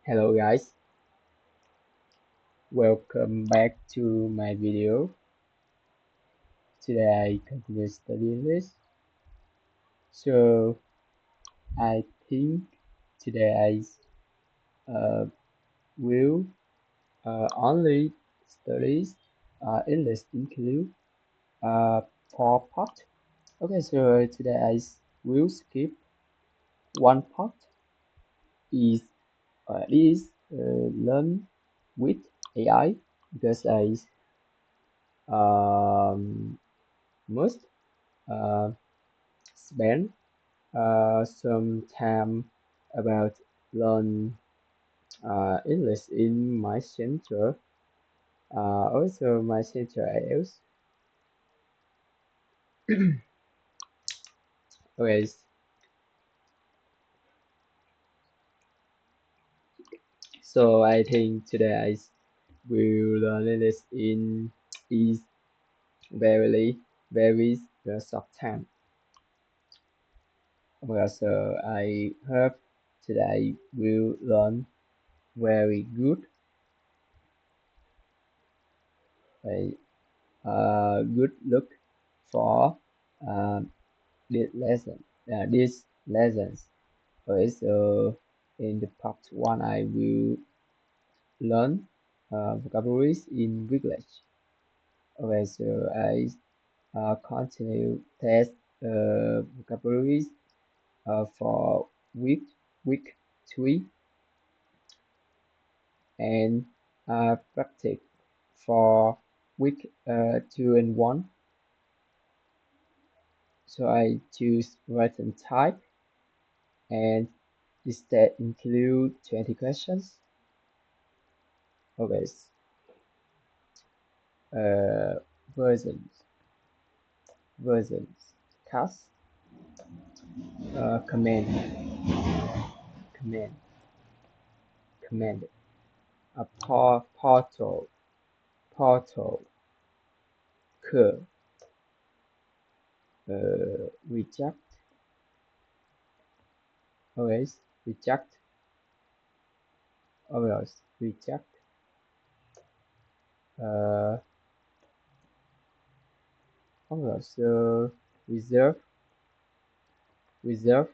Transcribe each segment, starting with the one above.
Hello guys, welcome back to my video. Today I continue studying English. So I think today I will only study English include uh, four part. Okay, so today I will skip one part is learn with AI because I must uh, spend some time about learn English in my center. Also, my center IELTS. Okay, so I think today I will learn English in is very short time. Well, so I hope today will learn very good. I good look for uh, this lesson. These lessons. Okay, so in the part one, I will learn vocabularies in English. Okay, so I continue test vocabularies for week 3 and practice for week 2 and 1. So I choose written type and this test include 20 questions. Okay, uh, versions, cast, command, command, command, portal, cur, reject, always, reject, always, reject, uh, always, reserve, reserve,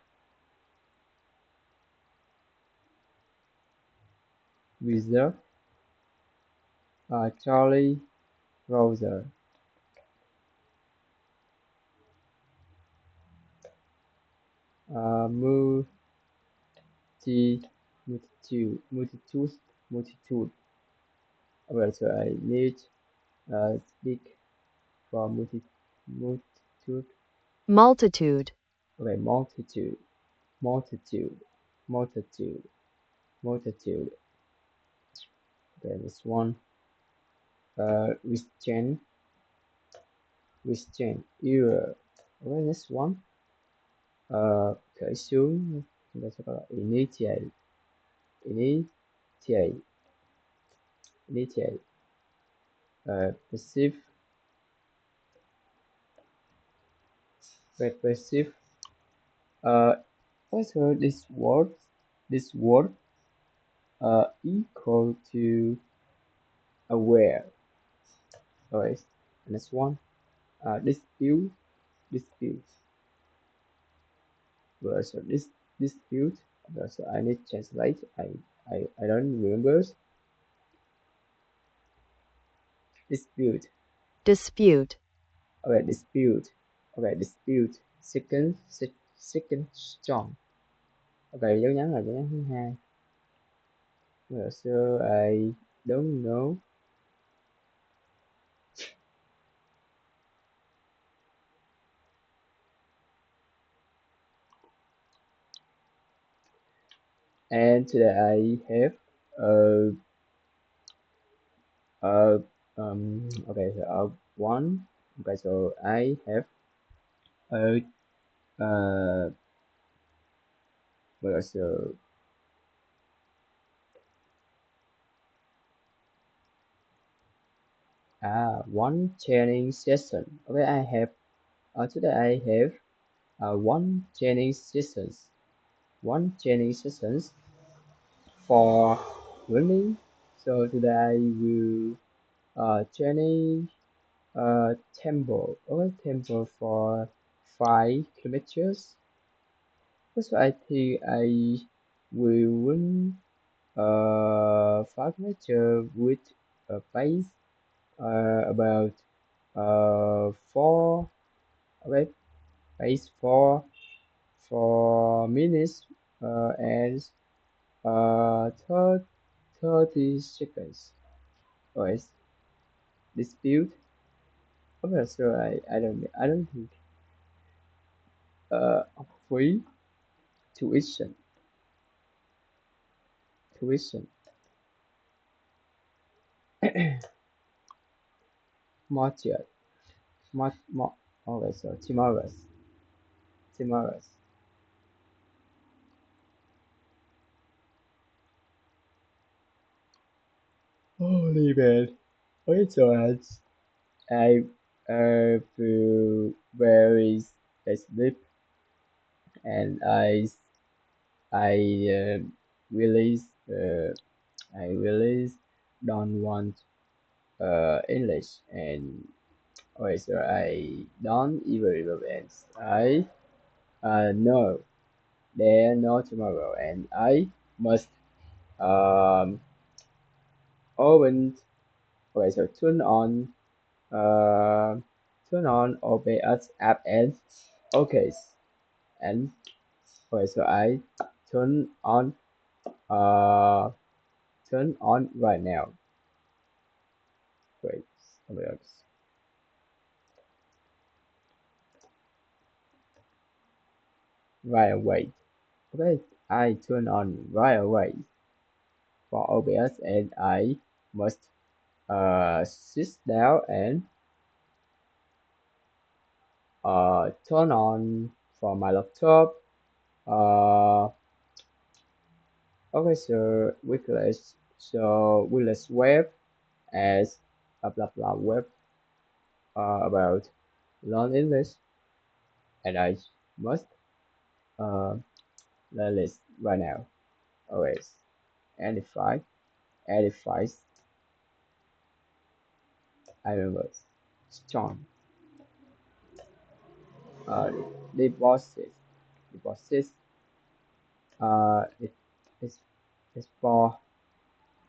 reserve, Charlie, browser, multi, multitude, multitude. Alright, so I need speak for multitude. Multitude. Okay, multitude, multitude, multitude, multitude. Okay, this one. Restrain, restrain, error. Okay, this one. Khởi xướng. Chúng ta sẽ gọi là initiate, initiate, initiate. Perceive, perceive. Also this word equal to aware. Alright, and this one. Dispute, dispute. Well, so this dispute. So I need to translate. I don't remember. Dispute. Dispute. Okay, dispute. Okay, dispute. Second strong. Okay, dấu nhấn là dấu nhấn thứ hai. Well, so I don't know. And today I have uh okay, so one. Okay, so I have a well, so one training session. Okay, I have today I have one training sessions for running. So today I will training tempo for 5 kilometers. So I think I will run 5 meters with a pace about 4 okay pace 4 minutes and 30 seconds. Alright, dispute. I'm not sure. I don't think uh free tuition tuition Martial okay, so timorous holy man. Okay, so I feel very asleep and I release I really don't want English and okay, so I don't even remember. I know there no tomorrow and I must um open okay, so uh turn on OBS app and okay and okay, so I turn on uh turn on right now. Wait, OBS right away. Okay, I turn on right away for OBS and I must sit down and turn on for my laptop. Uh, okay, so Wikileaks web as a blah blah web about learn English and I must uh, learn this right now. Always edify edify I remember strong uh deposit deposit it is for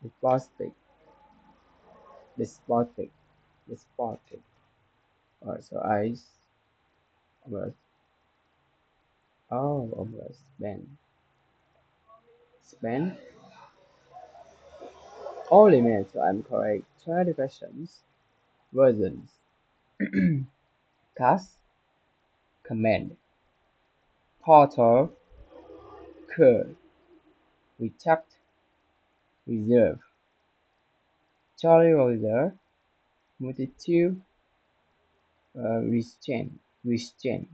despotic despotic despotic. So I almost almost spend only minutes. So I'm correct. 20 questions. Versions. Cast. Command. Portal. Cur. Reject. Reserve. Jolly Roger. Multitude. Restrain. Restrain.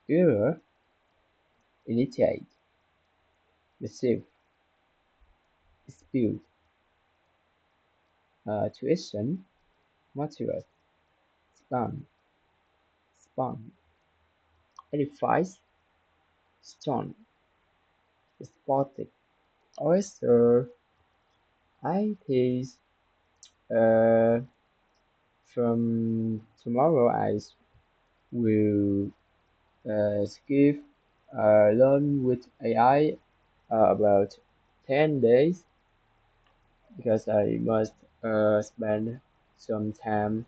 Error. Initiate. Receive. Dispute. Tuition. Materials. Spam. Spam. Edifice. Stone. Despotic. Also, I think uh, from tomorrow I will skip learn with AI about 10 days because I must spend some time,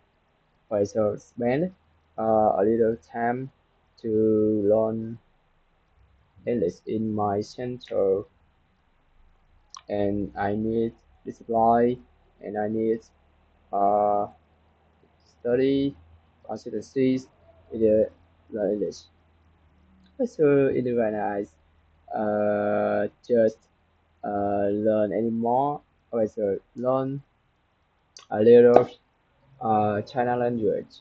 also spend a little time to learn English in my center, and I need discipline and I need uh, study consistencies in the English. So in the when I just learn anymore, also learn a little China language.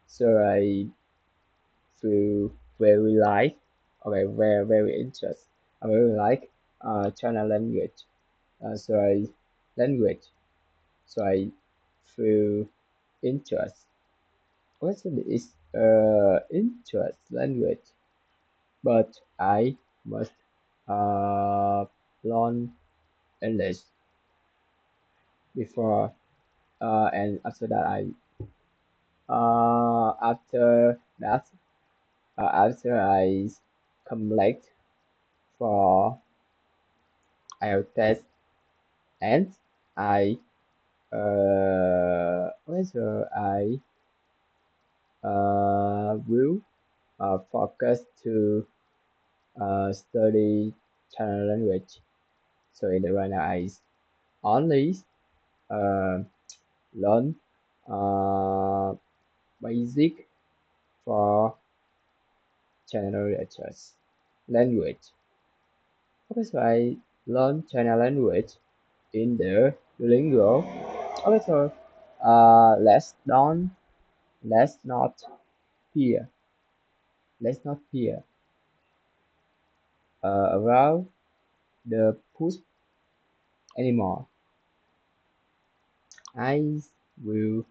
So I feel very like okay very interested. I very like China language. So I language. So I feel interest. Question is interest language, but I must learn English before and after that after I complete for IELTS test and I whether I will focus to study China language. So in the right now I only uh, learn uh, basic for China language. Okay, so I learn China language in the Duolingo. Okay, so let's not fear, let's not fear around the push anymore. I will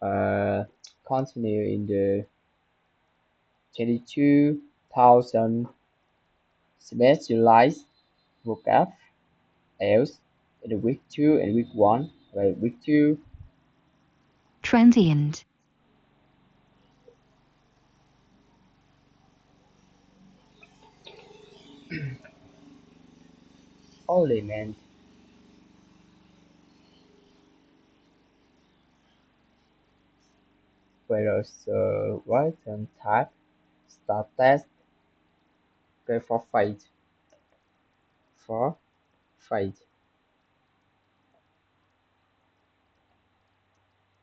uh, continue in the 22,000 specialized vocab else in the week 2 and week 1. Right, week 2, transient, only meant whereas written type start test okay, for fight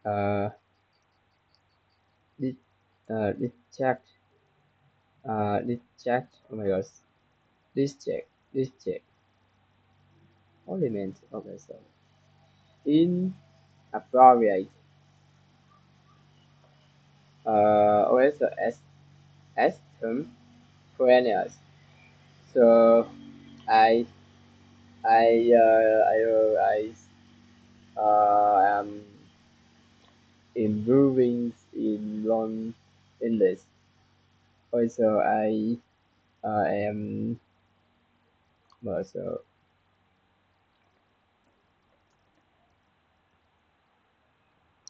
uh this this check this check oh my gosh this check only meant okay so inappropriate also as term perennials so I am improving in long English. Also, I am also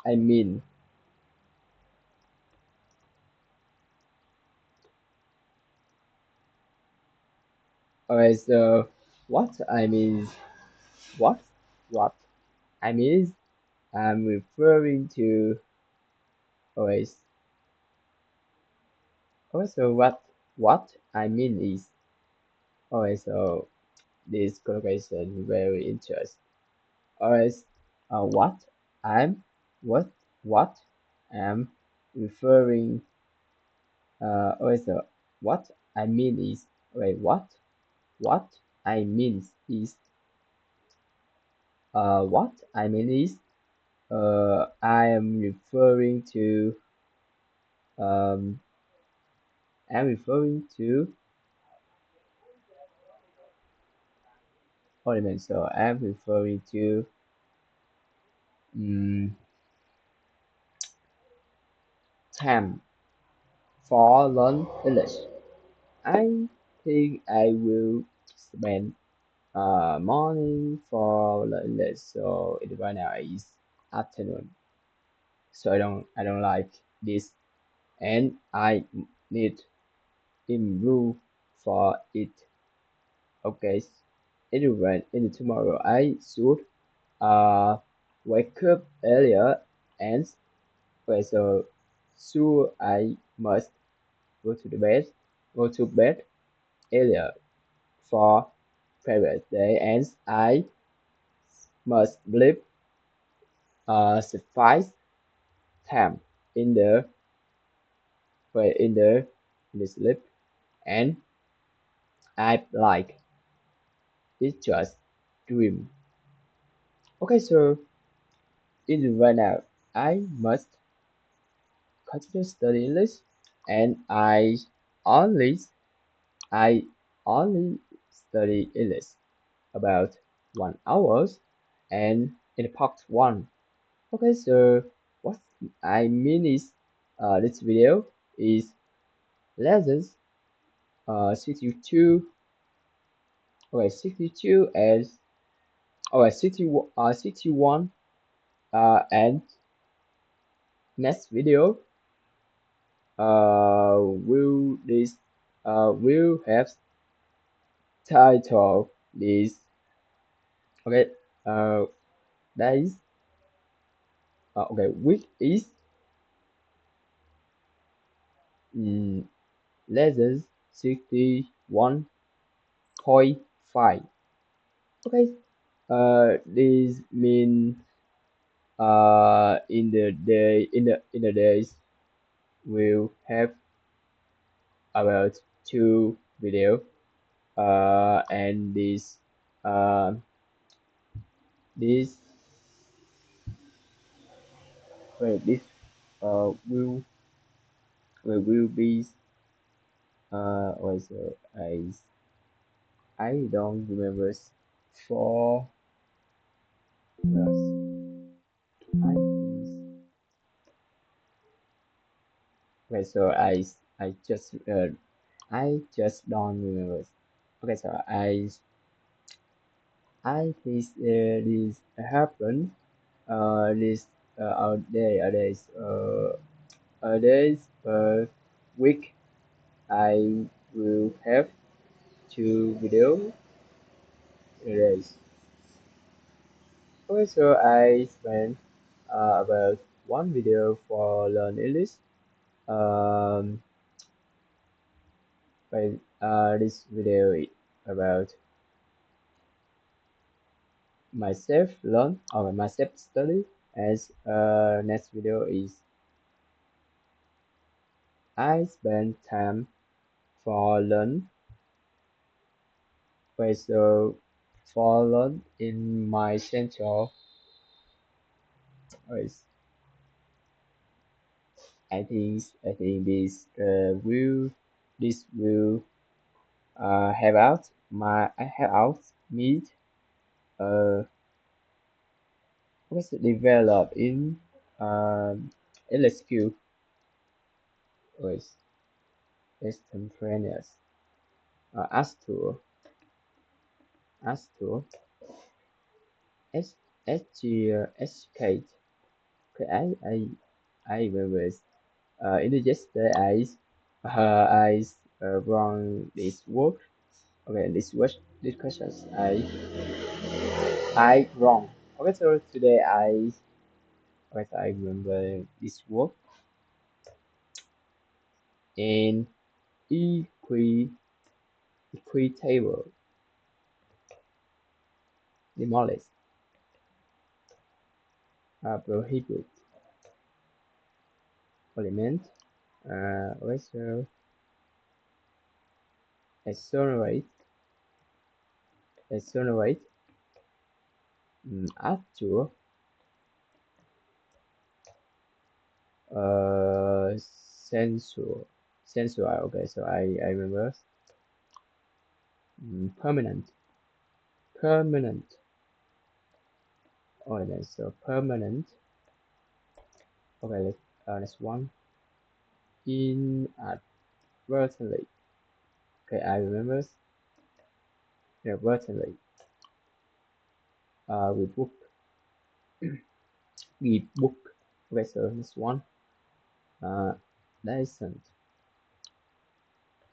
I mean also what I mean what what I mean is I'm referring to always also what I mean is also this collocation very interesting. Always what I'm what what I'm referring also what I mean is wait what I mean is what I mean is I am referring to um I'm referring to ornament so I'm referring to um, time for learn English. I think I will spend morning for learn English so it right now is afternoon so I don't like this and I need improve for it. Okay. Anyway, in tomorrow I should uh wake up earlier and okay, so I must go to the bed go to bed earlier for previous day and I must sleep suffice time in the in the sleep and I like it just dream. Okay, so in right now I must continue study English and only I only study English about 1 hours and in part one. Okay, so what I mean is this video is lessons 62 Okay, 62 and okay, 61 and next video will this will have title this okay uh days okay week is lessons 61.5. Okay, this mean in the day in the days we'll have about two video and uh this this will will be also I don't remember for yes I think okay so I just don't remember. Okay, so I think this happened. This a days per week. I will have two video days. Okay, so I spend about one video for learn English. Um, but this video is about myself learn or myself study. As next video is I spend time for learn. Okay, so for learn in my central is I think this will have out my I have out me was developed in LSQ was extemporaneous as to as educate. Okay, I remember in the yesterday I run this work. Okay, this questions I wrong. Okay, so today okay, so I remember this work in equitable demolish prohibit element also exonerate exonerate actual sensual sensual. Okay, so I remember permanent permanent. Oh, that's so permanent. Okay, let's one inadvertently. Okay, I remember inadvertently. We book we book. Okay, so this one license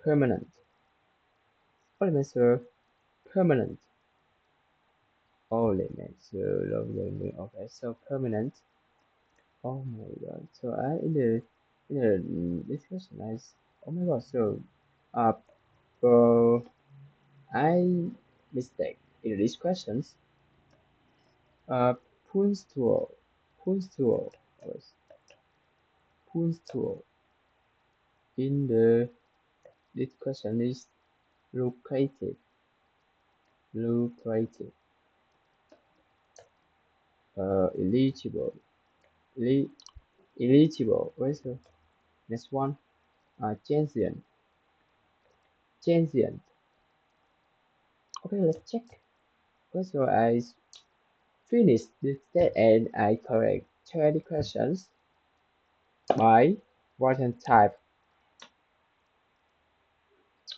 permanent. What is permanent? Only makes long okay, so permanent. Oh my god. So I in the discussion I oh my god, so uh I mistake in these questions. Uh Punstual Punstual was Punstual in the this question is lucrative lucrative eligible eli eligible. Where's the next one? Transient transient. Okay, let's check. Okay, so I finished this test and I correct 20 questions by written type.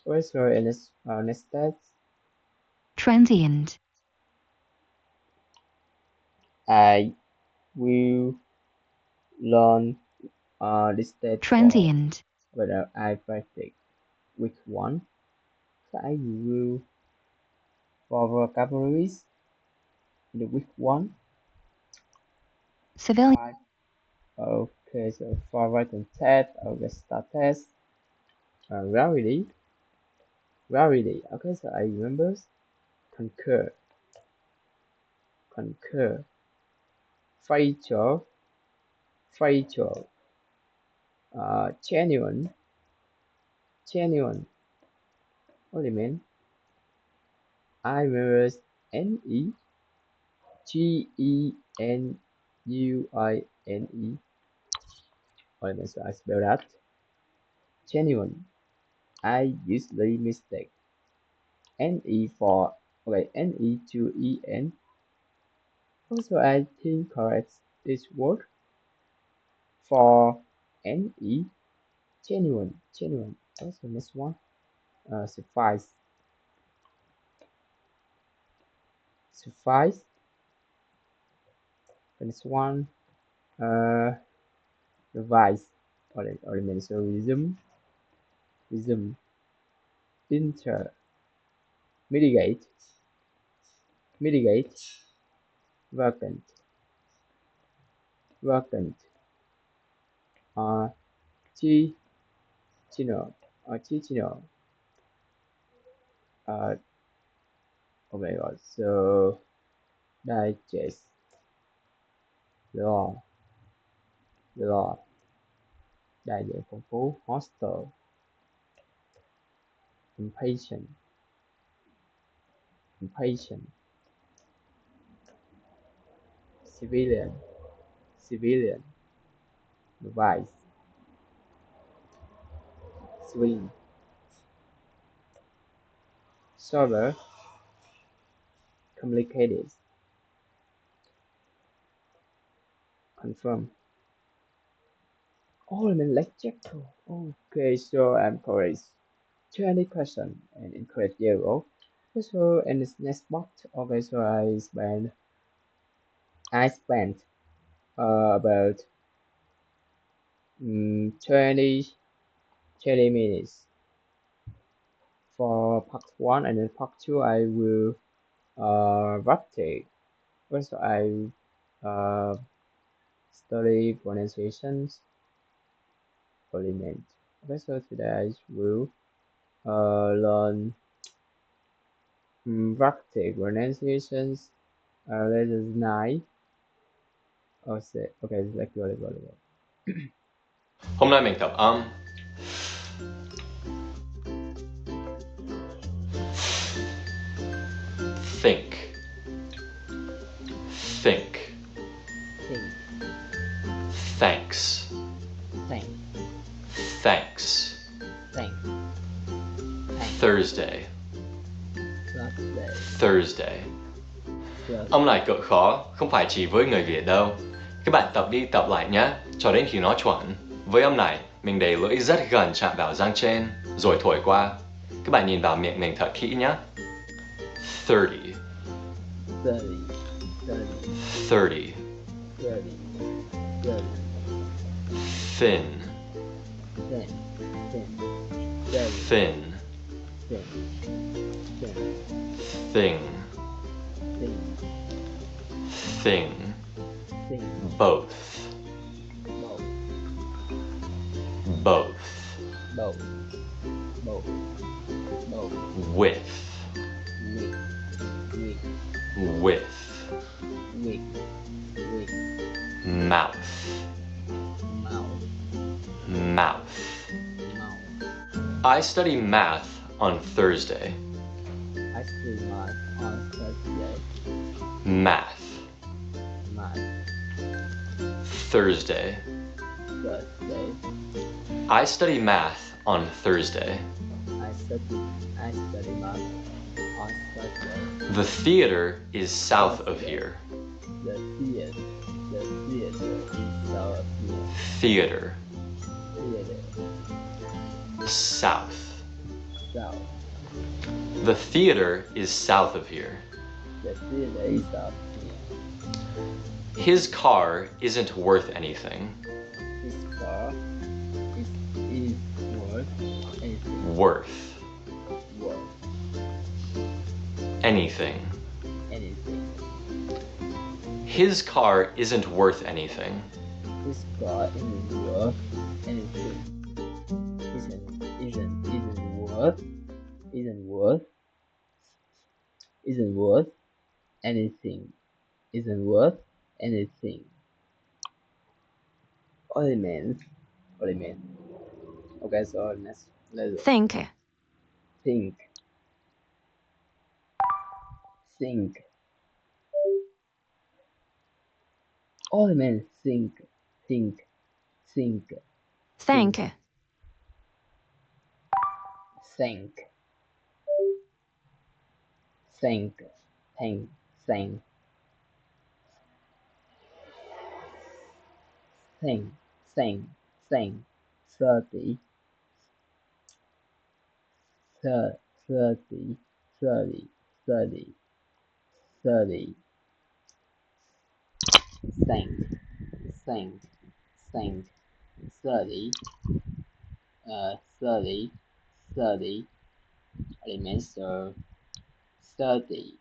Okay, so in this next test transient, I will learn this state for transient, whether I practice week 1. So I will for vocabularies in the week 1. civilian, Okay, so for writing test, okay, start test. Rarity. Okay, so I remember concur, feature, genuine, element. I remember NE, GENUINE. Element, so I spell that. Genuine. I usually mistake NE for NE to EN. Also, I think correct this word for NE. Genuine. Also, next one. Suffice. The next one. Revise. Or means so resume. Inter. Mitigate. Vacant. Chino. Chichino. Oh my god. So digest. Law. Đa dạng phong phú. Hostel. Impatient. Civilian. Device. Swing. Server. Complicated. Confirm. Oh, I mean lecture. Okay, so I'm correct. 20% and increase 0. So in this next box, okay, so I spent about 20 minutes for part 1, and then part 2 I will practice. First I study pronunciations, element. Okay, so today I will learn practice pronunciations. Letters 9. Okay, let's go. Hôm nay mình tập âm think, thanks, Thursday. Âm này cỡ khó, không phải chỉ với người Việt đâu. Các bạn tập đi tập lại nhé, cho đến khi nó chuẩn. Với âm này, mình để lưỡi rất gần chạm vào răng trên, rồi thổi qua. Các bạn nhìn vào miệng mình thật kỹ nhé. 30. Thin. Thing. Both. With. Mouth. I study math on Thursday. Math. Thursday. I study math on Thursday. I study math on Thursday. The theater is south of here. The theater is south of here. Theater. South. The theater is south of here. The theater is up here. His car isn't worth anything. His car is worth anything. Worth. Worth Anything. anything. His car isn't worth anything. His car isn't worth anything. Isn't worth anything. Isn't worth anything. Elements. Okay, so let's think, think. Elements think. thank, Think. Think. 30. 30. 30. Think. 30. 30 elements are 30.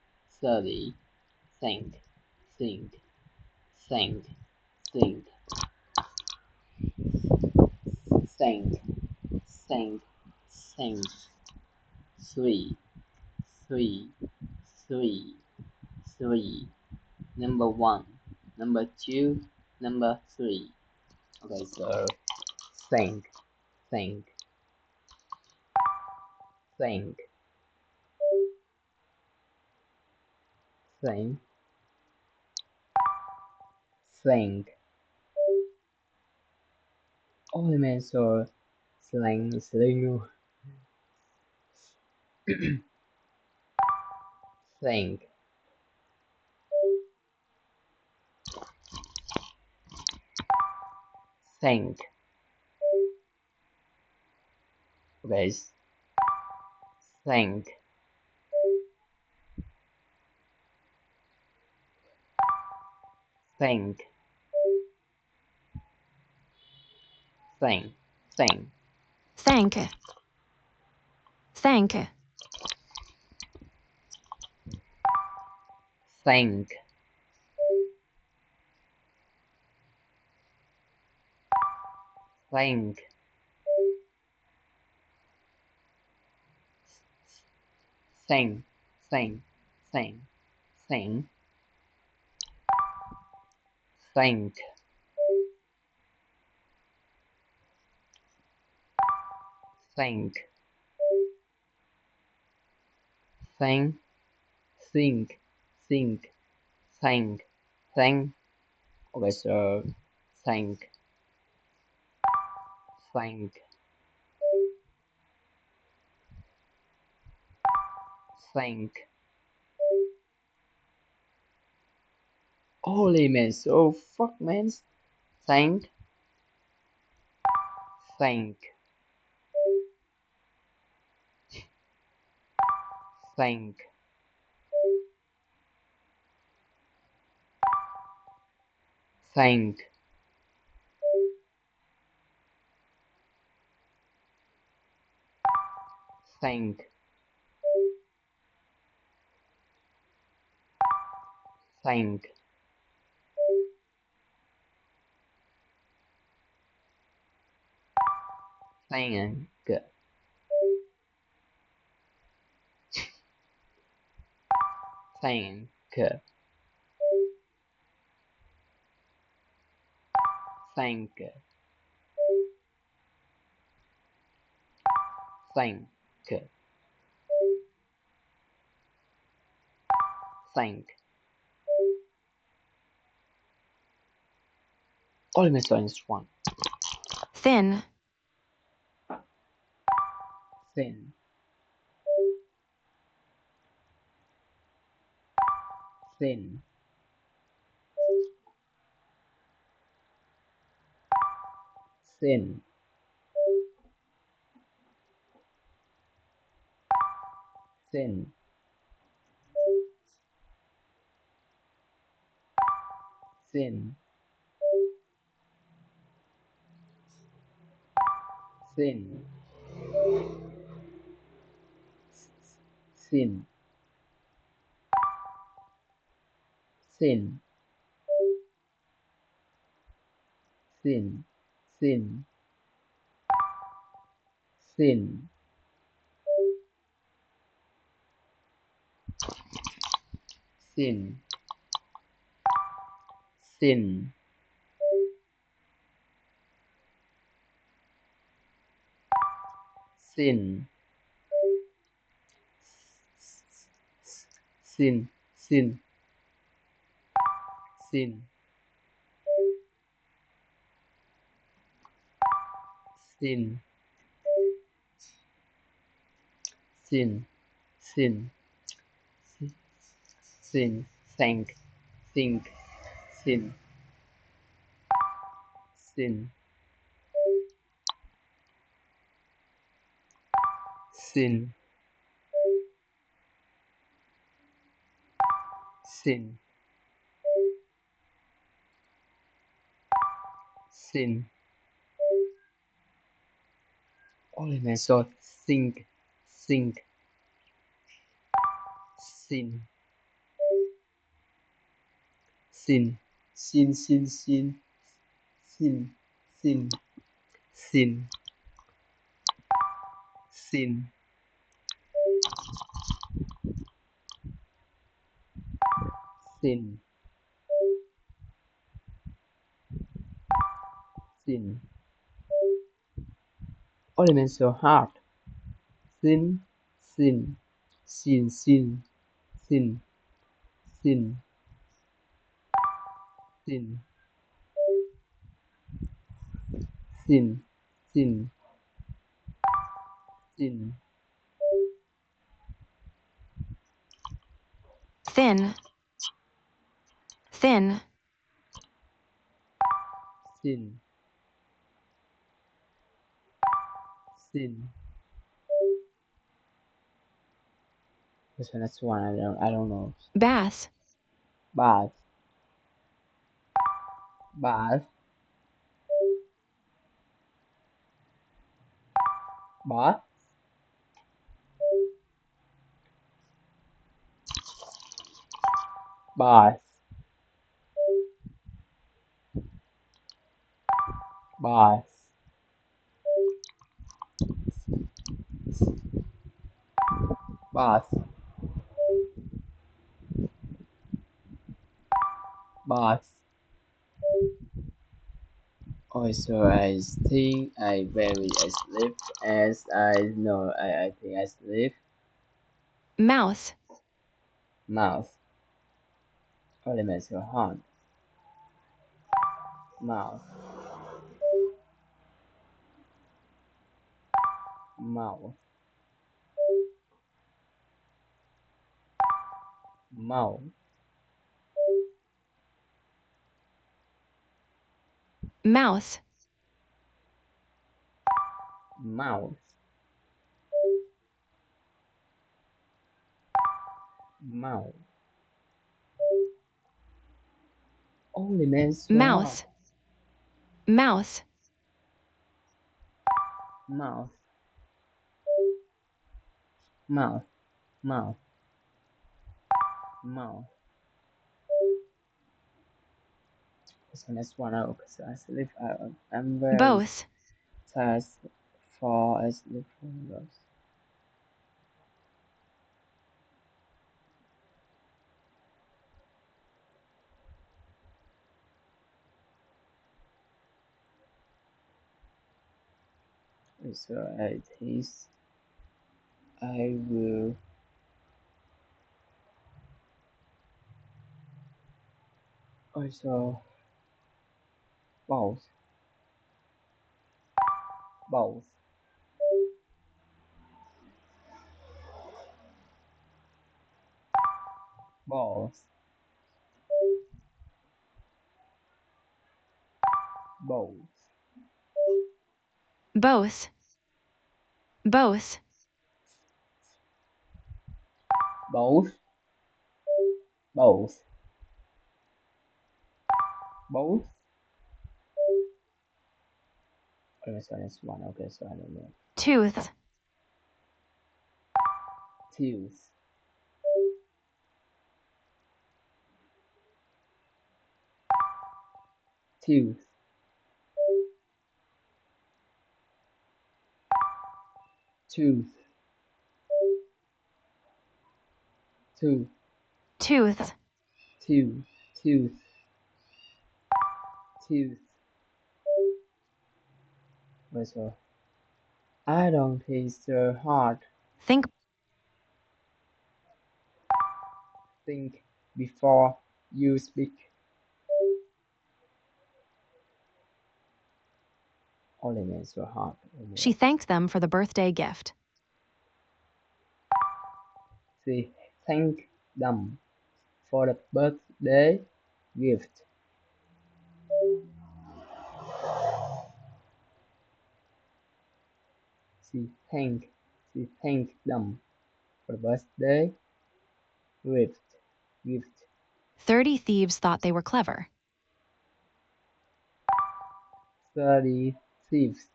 Think. Think. 3. Number 1, number 2, number 3. Okay, so think. Think. Elements are slang. Think. Okay. Think. Think. Think. Think. Think. Okay, so think. Holy man, so fuck man. Think. Think. Think. Think. Think. Think. Think. Think. Think. Think. Think. All my signs one. thin, Thin. Thin. Thin. sin, sin, sin, sin, sin, sin, sin, sin, sin, sin, sin, sin, sin, sin, sin, sin, sin, sin, think, think, sin, sin, sin, sin, sin. Only man so think, think, sin, sin, sin, sin, sin, sin, sin, sin, sin, sin, sin. Only man so hard. Sin, sin, sin, sin, sin, sin, sin, sin, sin, sin, thin, thin, sin, sin. This one, that's one I don't know. bath, Bath, bath, bath, bath, bath, bath, bath. Also, I think I sleep as I know I think I sleep. mouth, Mouth. Elements your hand. Mouth. Mouth. Mouth. mouth, Mouth. Mouth. Elements your mouth, mouth, Mouth. Mouth. Mouth. Mouth. So next one out because I sleep. I'm very both, tired for I sleep for those. So I think I will also both, both, both, both, both, both, both, both, both. Okay, so that's one. Okay, so I don't know. Tooth. Tooth, tooth, tooth, tooth, Tooth. tooth, tooth, tooth. Okay, so I don't think so hard. Think. Think before you speak. Only means so hard. She thanked them for the birthday gift. She thanked them for the birthday gift. She thanked them for the birthday gift. 30 thieves thought they were clever. 30 thieves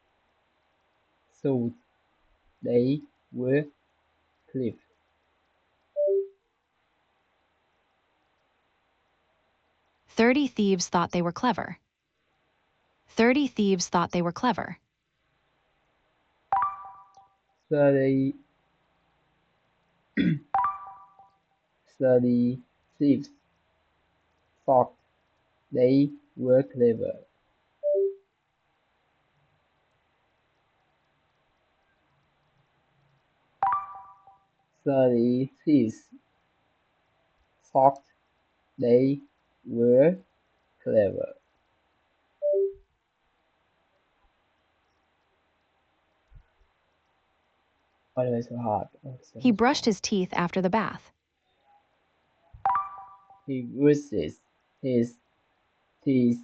thought they were clever. 30 thieves thought they were clever. 30 thieves thought they were clever. 30 thieves thought they were clever. 30 thieves thought they were clever. Why is it so hard? He brushed his teeth after the bath. He brushes his teeth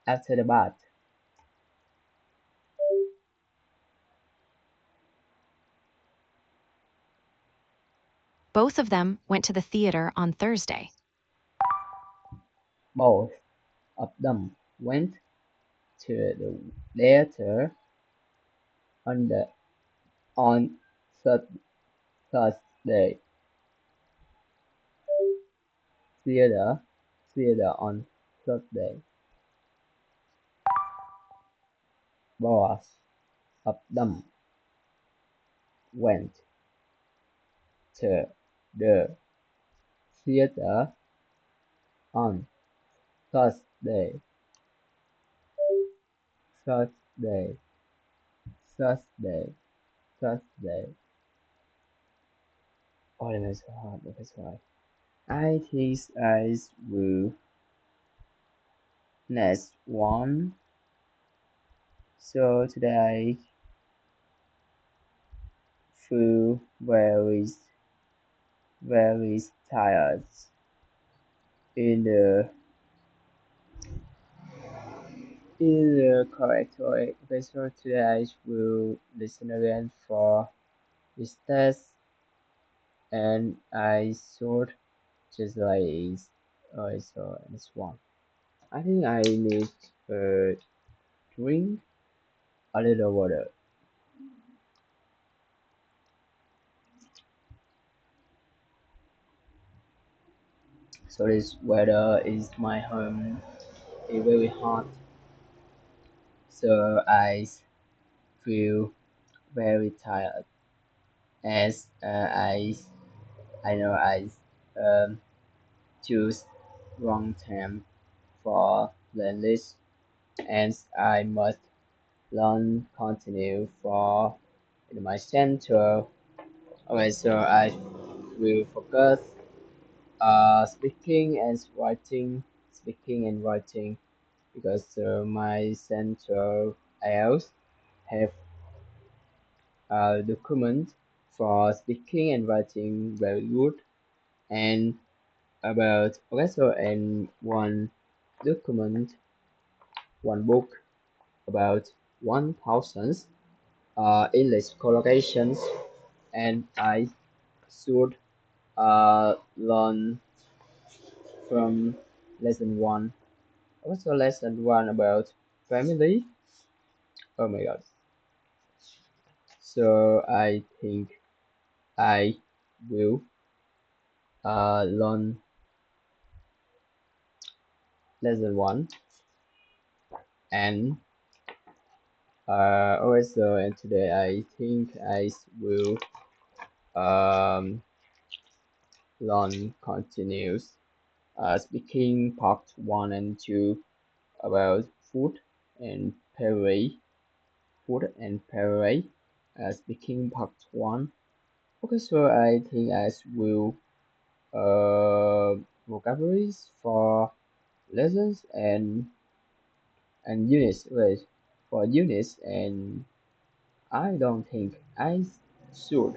after the bath. Both of them went to the theater on Thursday. Both of them went to the theater on Thursday. Theater on Thursday. Both of them went to the theater on Thursday. Thursday. Oh, that is so hard. That's why. I think I will next one. So today feel very tired in the correct way. Okay, so today I will listen again for this test and I should just like so this one. I think I need drink a little water. So this weather is my home is very hot. So I feel very tired as I know I choose wrong time for the list and I must learn continue for in my center. Okay, so I will focus speaking and writing because my center else have a document for speaking and writing very good and about okay so and document one book about 1000 English collocations and I should learn from lesson one. Also, lesson one about family. Oh my god. So I think I will learn lesson one and also and today I think I will learn continuous speaking part one and two about and parade food and parade speaking part one. Okay, so I think I will vocabularies for lessons and units. Wait, for units and I don't think I should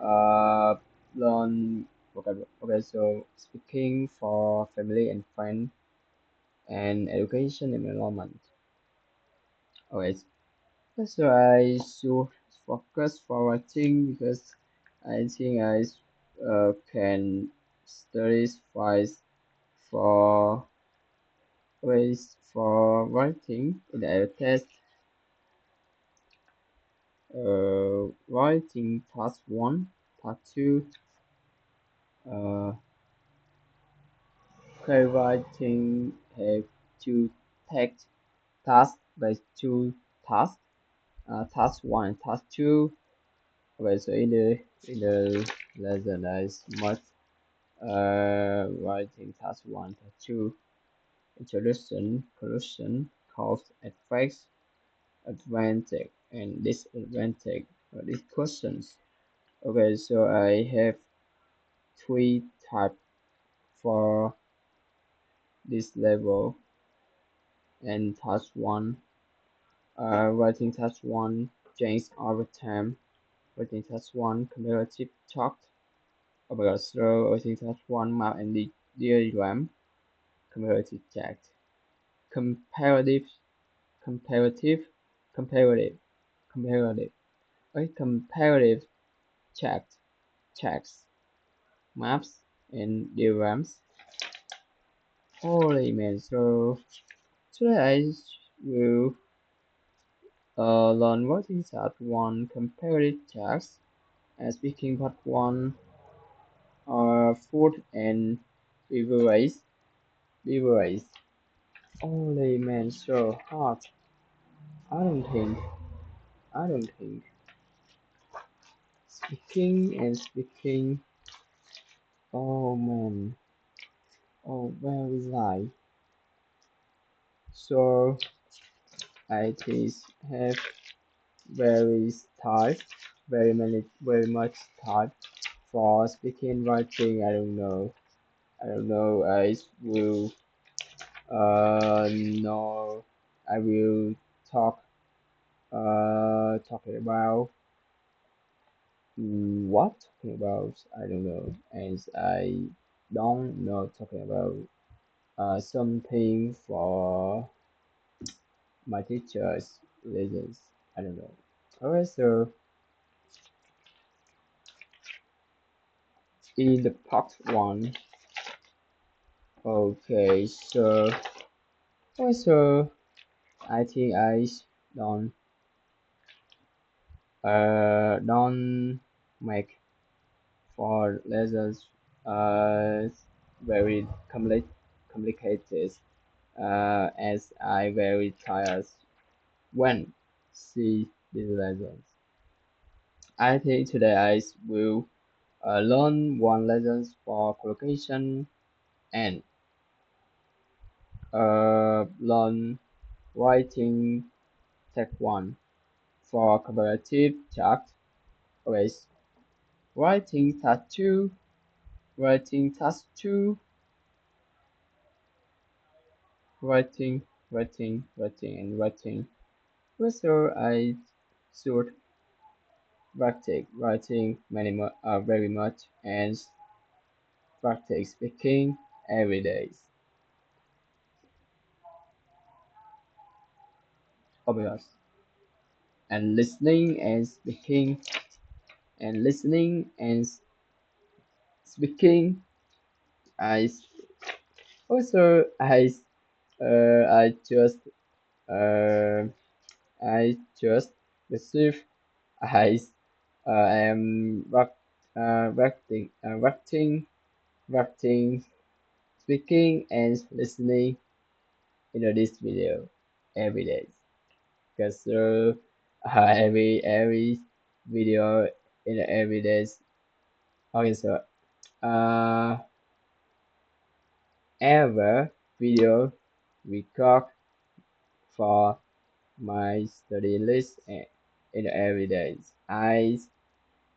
uh learn vocabulary. Okay, so speaking for family and friend and education and environment. Okay, so I should focus for writing because I think I can study twice for ways for writing in the test. Writing task one, task two. Co-writing have two take tasks by two tasks. Task one and task two. Okay, so in the lesson I must writing task one, task two, introduction, conclusion, cause, effects, advantage, and disadvantage. These questions. Okay, so I have three types for this level and task one. Writing task one change over time. Writing task one comparative talk about slow. Writing task one map and the diagram comparative text. Comparative, comparative, comparative, comparative. Okay, comparative text, text, maps, and diagrams. Holy man! So today I will learn what is part one comparative text and speaking part one food and beverage. Beverage. Holy man! So hard. I don't think. I don't think. Speaking and speaking. Oh man. Oh, very light. So I just have very type, very much type for speaking, writing. I don't know. I don't know. I will no. I will talk talking about what talking about. I don't know, and I don't know talking about something for my teacher's lessons. I don't know. Alright, so in the part one, okay, so also I think I don't don't make for lessons very complicated as I very tired when see these lessons. I think today I will learn one lessons for collocation and learn writing tech one for comparative chart. Okay, writing task two, writing task two, writing, and writing. Also, I should practice writing very much and practice speaking every day. Obvious. And listening and speaking and listening and speaking. I also I just uh, I just received I am practicing speaking and listening in this video every day. Because every video in every day. Okay, so uh, ever video record for my study list in every day.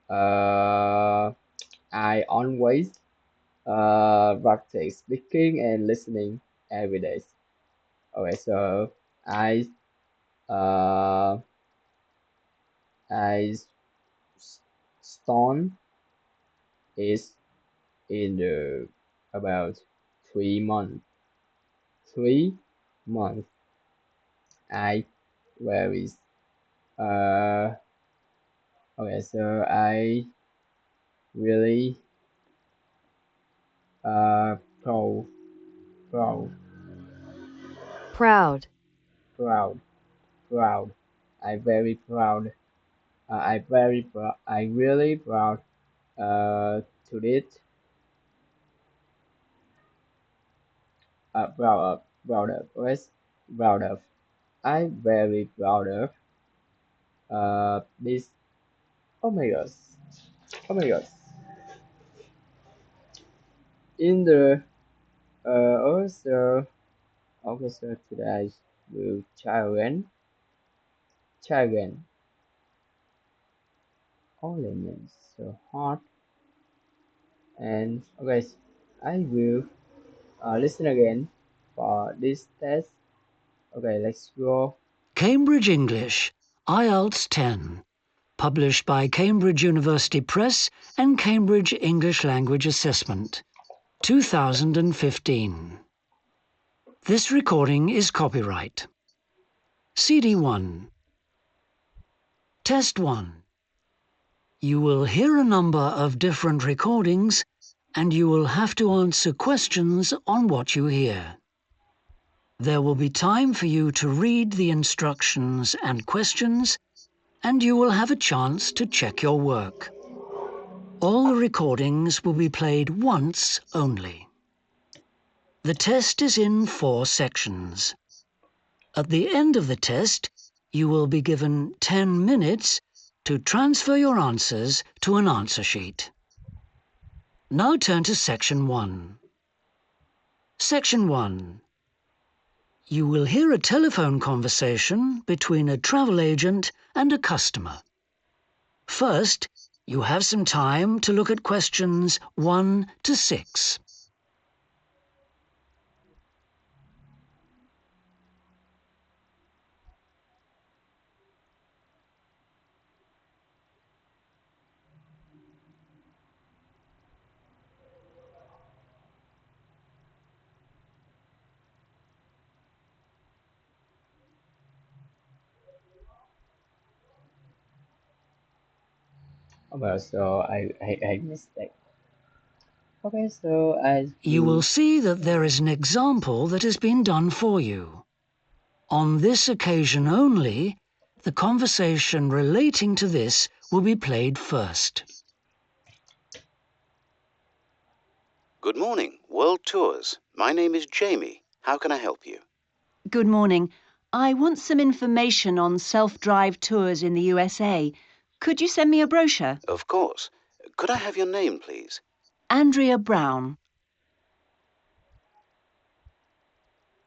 Uh, I always practice speaking and listening every day. Okay, so I uh, I stone is in the about 3 months. 3 months. I very uh okay, so I really uh proud proud proud, proud proud. I very proud. I very proud. I really proud to it. Proud of. Yes, proud of. I very proud of this. Oh my gosh. Oh my gosh. In the also today will try again elements so hard and okay, I will listen again for this test. Okay, let's go. Cambridge English, IELTS 10, published by Cambridge University Press and Cambridge English Language Assessment, 2015. This recording is copyright. CD 1. Test 1. You will hear a number of different recordings and you will have to answer questions on what you hear. There will be time for you to read the instructions and questions, and you will have a chance to check your work. All the recordings will be played once only. The test is in 4 sections. At the end of the test, you will be given 10 minutes to transfer your answers to an answer sheet. Now turn to Section 1. Section 1. You will hear a telephone conversation between a travel agent and a customer. First, you have some time to look at questions 1 to 6. Okay, so I mistake. Okay, so I You will see that there is an example that has been done for you. On this occasion only, the conversation relating to this will be played first. Good morning, World Tours. My name is Jamie. How can I help you? good morning. I want some information on self-drive tours in the USA. Could you send me a brochure? Of course. Could I have your name, please? Andrea Brown.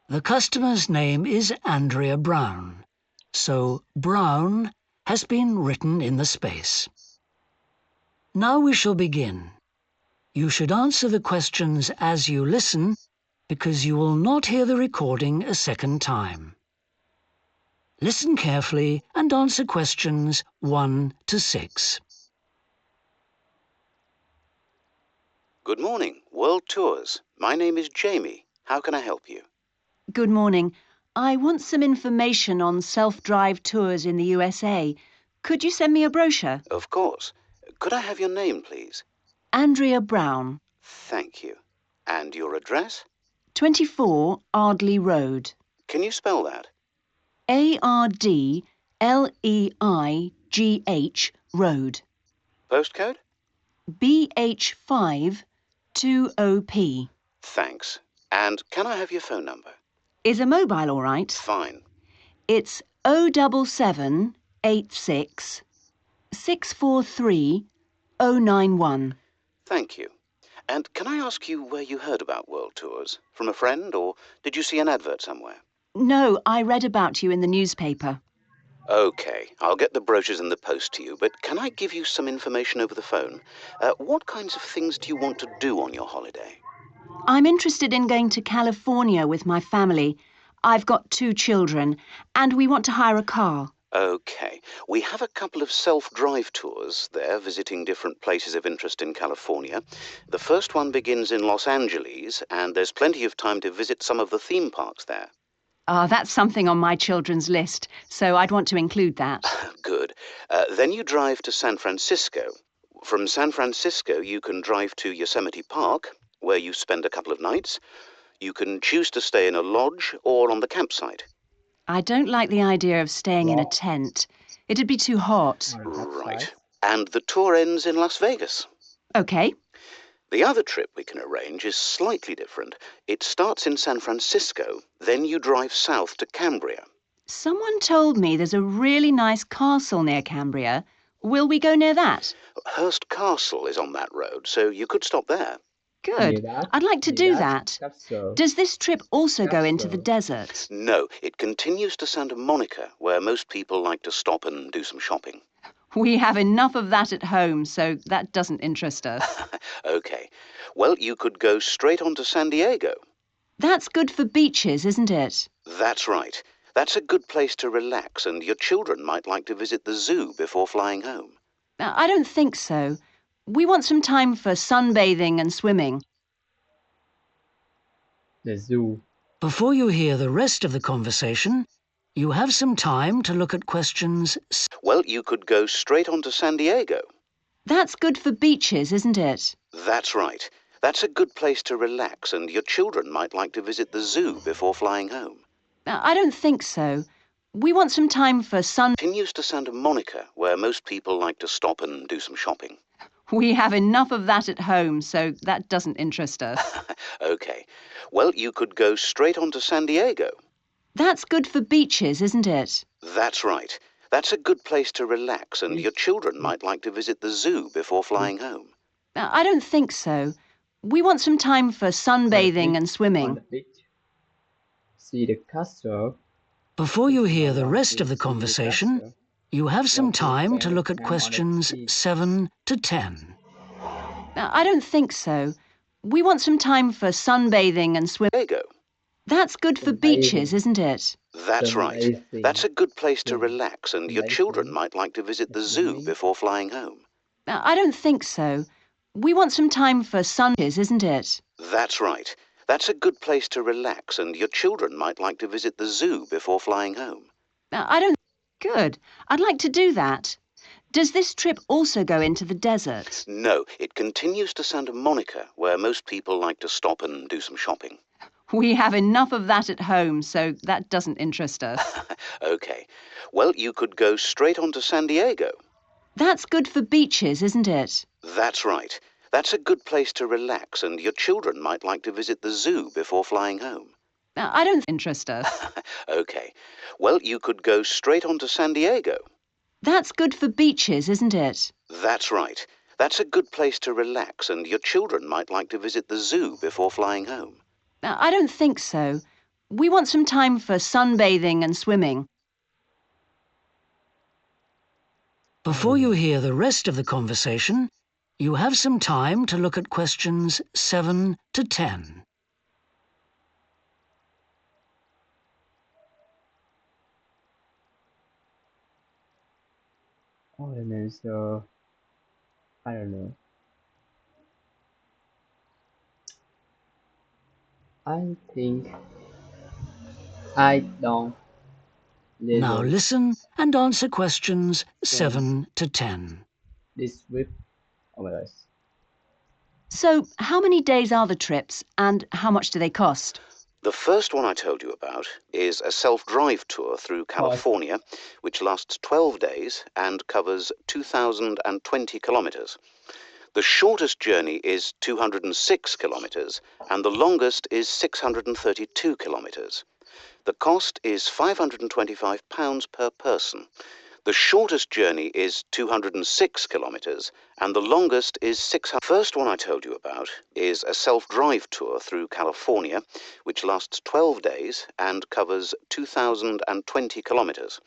The customer's name is Andrea Brown, so Brown has been written in the space. Now we shall begin. You should answer the questions as you listen, because you will not hear the recording a second time. Listen carefully and answer questions 1 to 6. Good morning, World Tours. My name is Jamie. How can I help you? Good morning. I want some information on self-drive tours in the USA. Could you send me a brochure? Of course. Could I have your name, please? Andrea Brown, Thank you. And your address? 24 Ardley Road. Can you spell that? ARDLEIGH Road. Postcode? BH5 2OP. Thanks. And can I have your phone number? Is a mobile all right? Fine. It's 07786 643 091. Thank you. And can I ask you where you heard about World Tours? From a friend, or did you see an advert somewhere? No, I read about you in the newspaper. OK, I'll get the brochures in the post to you, but can I give you some information over the phone? What kinds of things do you want to do on your holiday? I'm interested in going to California with my family. I've got 2 children, and we want to hire a car. OK, we have a couple of self-drive tours there, visiting different places of interest in California. The first one begins in Los Angeles, and there's plenty of time to visit some of the theme parks there. That's something on my children's list, so I'd want to include that. Good. Then you drive to San Francisco. From San Francisco, you can drive to Yosemite Park, where you spend a couple of nights. You can choose to stay in a lodge or on the campsite. I don't like the idea of staying in a tent. It'd be too hot. Right. And the tour ends in Las Vegas. OK. The other trip we can arrange is slightly different. It starts in San Francisco, then you drive south to Cambria. Someone told me there's a really nice castle near Cambria. Will we go near that? Hearst Castle is on that road, so you could stop there. Good. I'd like to do that. Does this trip also go into the desert? No, it continues to Santa Monica, where most people like to stop and do some shopping. We have enough of that at home, so that doesn't interest us. OK. Well, you could go straight on to San Diego. That's good for beaches, isn't it? That's right. That's a good place to relax, and your children might like to visit the zoo before flying home. I don't think so. We want some time for sunbathing and swimming. The zoo. Before you hear the rest of the conversation, you have some time to look at questions. Well, you could go straight on to San Diego. That's good for beaches, isn't it? That's right. That's a good place to relax, and your children might like to visit the zoo before flying home. I don't think so. We want some time for Continues to Santa Monica, where most people like to stop and do some shopping. We have enough of that at home, so that doesn't interest us. OK. Well, you could go straight on to San Diego. That's good for beaches, isn't it? That's right. That's a good place to relax, and your children might like to visit the zoo before flying home. I don't think so. We want some time for sunbathing and On swimming. the beach. See the castle. Before you hear the rest of the conversation, you have some time to look at questions 7 to 10. I don't think so. We want some time for sunbathing and swimming. Diego. That's good for beaches, isn't it? That's right. Sunbathing. That's a good place to relax, and your children Sunbathing. might like to visit the zoo before flying home. I don't think so. We want some time for isn't it? That's right. That's a good place to relax, and your children might like to visit the zoo before flying home. I don't... Good. I'd like to do that. Does this trip also go into the desert? No, it continues to Santa Monica, where most people like to stop and do some shopping. We have enough of that at home, so that doesn't interest us. OK. Well, you could go straight on to San Diego. That's good for beaches, isn't it? That's right. That's a good place to relax, and your children might like to visit the zoo before flying home. I don't interest us. OK. Well, you could go straight on to San Diego. That's good for beaches, isn't it? That's right. That's a good place to relax, and your children might like to visit the zoo before flying home. I don't think so. We want some time for sunbathing and swimming. Before you hear the rest of the conversation, you have some time to look at questions 7 to 10. Oh, the answer. I don't know. I think I don't. Now listen and answer questions 7 to 10. This week. Oh my gosh. So, how many days are the trips and how much do they cost? The first one I told you about is a self-drive tour through California, which lasts 12 days and covers 2,020 kilometres. The shortest journey is 206 kilometres and the longest is 632 kilometres. The cost is £525 per person. The shortest journey is 206 kilometres and the longest is 600. The first one I told you about is a self-drive tour through California, which lasts 12 days and covers 2,020 kilometres.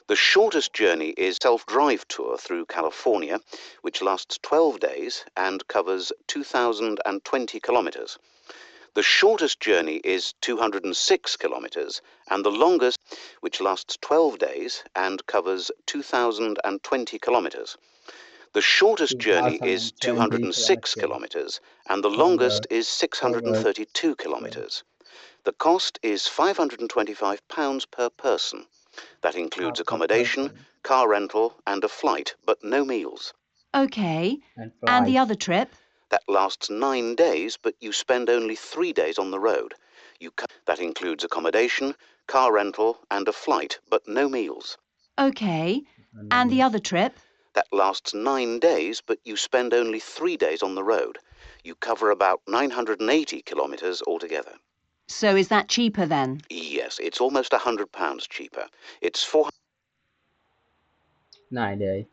The shortest journey is self-drive tour through California, which lasts 12 days and covers 2,020 kilometres. The shortest journey is 206 kilometres and the longest, which lasts 12 days and covers 2,020 kilometres. The shortest journey is 206 kilometres and the longest is 632 kilometres. The cost is £525 per person. That includes accommodation, car rental and a flight, but no meals. OK. And the other trip? That lasts 9 days, but you spend only 3 days on the road. That includes accommodation, car rental and a flight, but no meals. OK. And the other trip? That lasts 9 days, but you spend only 3 days on the road. You cover about 980 kilometres altogether. So is that cheaper then? Yes, it's almost £100 cheaper. It's 400. 9 days.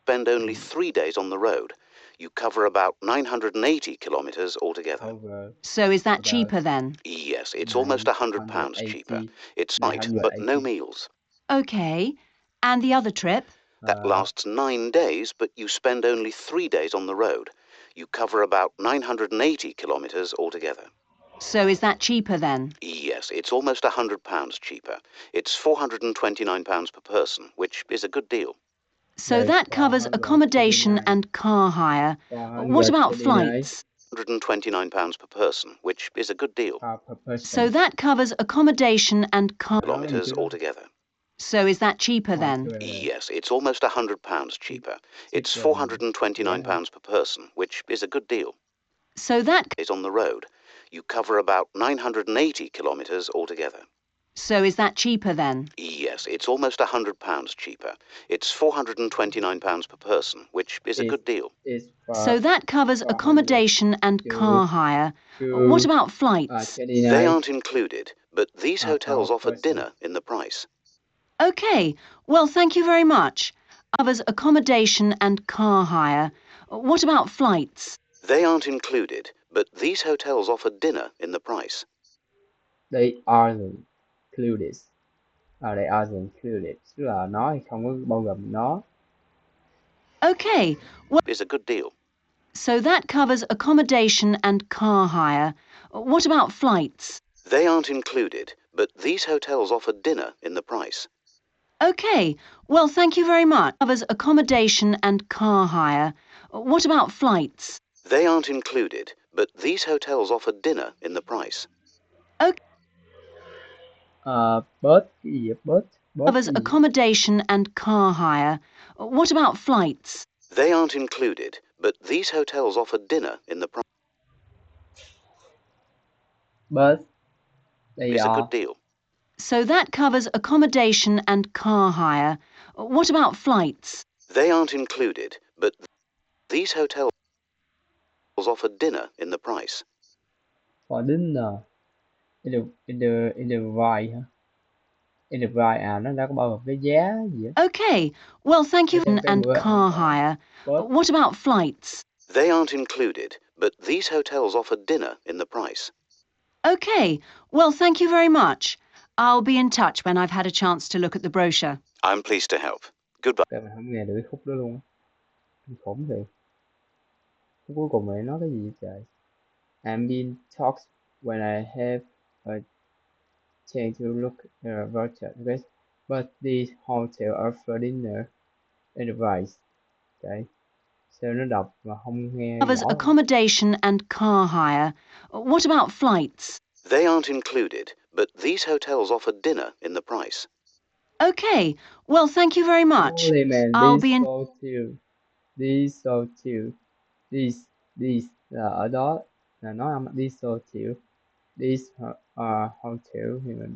Spend only 3 days on the road. You cover about 980 kilometres altogether. So is that cheaper then? Yes, it's almost £100 cheaper. It's flight, but no meals. OK. And the other trip? That lasts 9 days, but you spend only 3 days on the road. You cover about 980 kilometres altogether. So is that cheaper then? Yes, it's almost £100 cheaper. It's £429 per person, which is a good deal. So that covers accommodation and car hire. What about flights? £129 per person, which is a good deal. So that covers accommodation and car... Kilometres altogether. So is that cheaper then? Yes, it's almost £100 cheaper. It's £429 per person, which is a good deal. So that... is on the road. You cover about 980 kilometres altogether. So is that cheaper then? Yes, it's almost £100 cheaper. It's £429 per person, which is a good deal. So that covers accommodation and car hire. What about flights? They aren't included, but these hotels offer dinner in the price. OK. Well, thank you very much. Covers accommodation and car hire. What about flights? They aren't included, but these hotels offer dinner in the price. They aren't included. They aren't included. Tức là nó không có bao gồm nó. OK. Well, is a good deal. so that covers accommodation and car hire. What about flights? They aren't included, but these hotels offer dinner in the price. OK. Well, thank you very much. Covers accommodation and car hire. What about flights? They aren't included, but these hotels offer dinner in the price. OK. Bớt cái gì vậy? Bớt Covers cái gì? accommodation and car hire. What about flights? They aren't included, but these hotels offer dinner in the price. Bớt. They Is a are. good deal. So that covers accommodation and car hire. What about flights? They aren't included, but these hotels offer dinner in the price. For dinner. In the right hả? In the right nó đã có bao gồm cái giá gì á. OK. Well, thank you. And car hire. What about flights? They aren't included, but these hotels offer dinner in the price. OK. Well, thank you very much. I'll be in touch when I've had a chance to look at the brochure. I'm pleased to help. Goodbye. Tại mình không nghe được cái khúc đó luôn á. Khủng thiệt. Khúc cuối cùng này nói cái gì vậy trời? I'm in talks when I have a chance to look at a voucher. Okay? But this hotel offer dinner in the price. Okay. Sao nó đọc mà không nghe Covers rõ? accommodation and car hire. What about flights? They aren't included, but these hotels offer dinner in the price. OK. Well, thank you very much. Holy man, I'll this be in... so too. This so too. This là ở đó là nói âm this hotel, this hotel, nhưng mà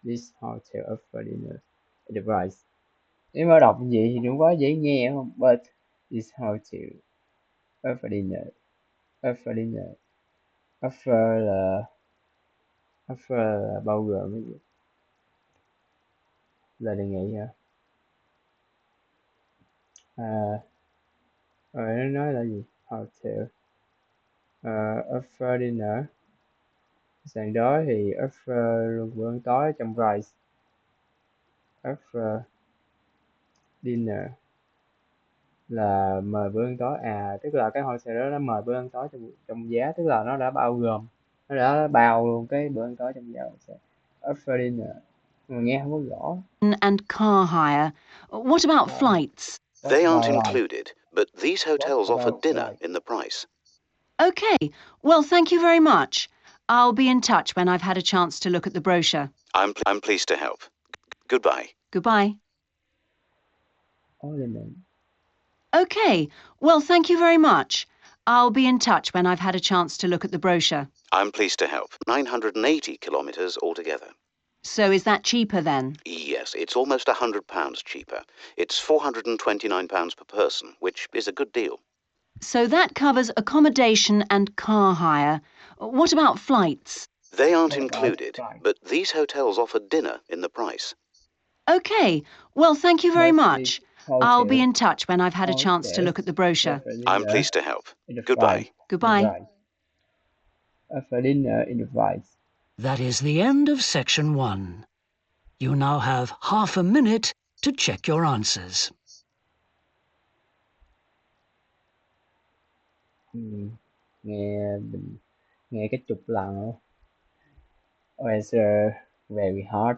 this hotel offer dinner at the price. Nếu mà đọc như vậy thì nó quá dễ nghe không? But this hotel offer dinner, offer là bao gồm cái gì? Là đề nghị hả? Rồi nó nói là gì? Hotel offer dinner, sàn đó thì offer luôn bữa ăn tối trong price. Offer dinner là mời bữa ăn tối, tức là cái hotel đó nó mời bữa ăn tối trong giá, tức là nó đã bao gồm, nó đã bao luôn cái bữa ăn tối trong giá. Offer dinner mà nghe không có rõ. And car hire. What about flights? They aren't included, but these hotels offer about dinner flight? in the price. Okay, well, thank you very much. I'll be in touch when I've had a chance to look at the brochure. I'm pleased to help. Goodbye. Goodbye. Ornament. Okay, well, thank you very much. I'll be in touch when I've had a chance to look at the brochure. I'm pleased to help. 980 kilometres altogether. So is that cheaper then? Yes, it's almost £100 cheaper. It's £429 per person, which is a good deal. So that covers accommodation and car hire. What about flights? They aren't What about included, flight? but these hotels offer dinner in the price. Okay, well, thank you very much. I'll be Hotel. in touch when I've had a chance to look at the brochure. Offer I'm dinner pleased to help. in the Goodbye. price. Goodbye. Offer dinner in the price. That is the end of section 1. You now have half a minute to check your answers. Nghe cái chục lần luôn. Answer very hard.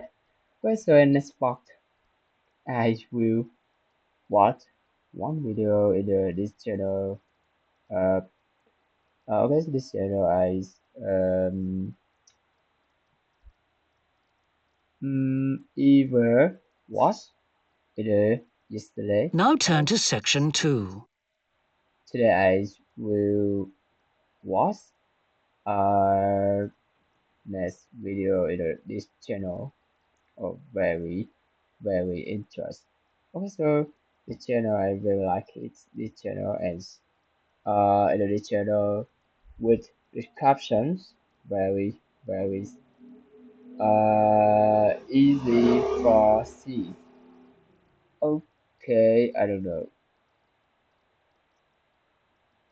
Question next box. I will watch one video in this channel. Okay, this channel is ever watched it yesterday. Now turn to section 2. Today I will watch next video in this channel. Oh, very interesting. Also, this channel I very like it. This channel and in this channel with captions very easy for see. Okay, I don't know.